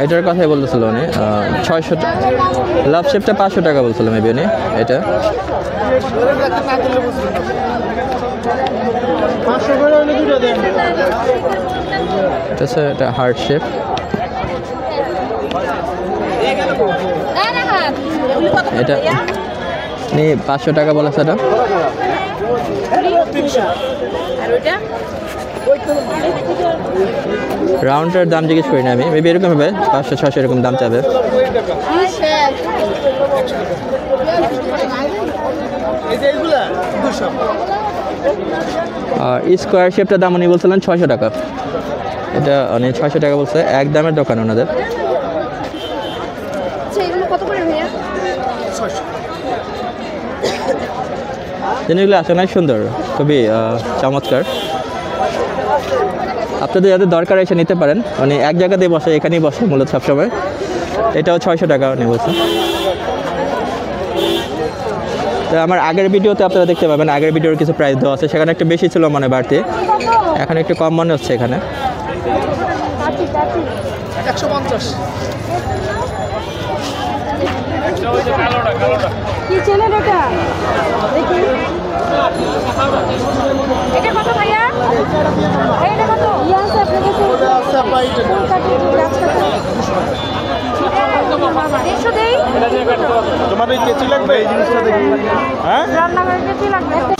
এটার কথাই বলতেছিল উনি 600 লাভ শেপটা 500 টাকা বলছিল মেবি উনি এটা। এটা হার্ট শেপ, এটা 500 টাকা বলেছে এটা। রাউন্ডটার দাম জিজ্ঞেস করি না আমি, মেবি এরকম হবে 500-600 এরকম দাম চাবে। আর স্কোয়ার শেপটার দাম উনি বলছিলেন 600 টাকা, এটা উনি 600 টাকা বলছে, এক দামের দোকান ওনাদের। জিনিসগুলো আসলে অনেক সুন্দর, খুবই চমৎকার। আপনাদের যাদের দরকার এসে নিতে পারেন, উনি এক জায়গাতেই বসে, এখানেই বসে মূলত সবসময়। এটাও 600 টাকা উনি বলছেন। তো আমার আগের ভিডিওতে আপনারা দেখতে পাবেন, আগের ভিডিওর কিছু প্রাইস দেওয়া আছে, সেখানে একটু বেশি ছিল মনে বাড়তি, এখন একটু কম মনে হচ্ছে এখানে। 150 কি চ্যানেল এটা? দেখি এটা কত ভাইয়া? এটা কত? ইয়া আছে আপনার কাছে? ওটা আছে ভাই, এটা দেই। তোমাদের কেচি লাগবে এই জিনিসটা দেখি। হ্যাঁ, রান্না করে কেচি লাগবে। একটা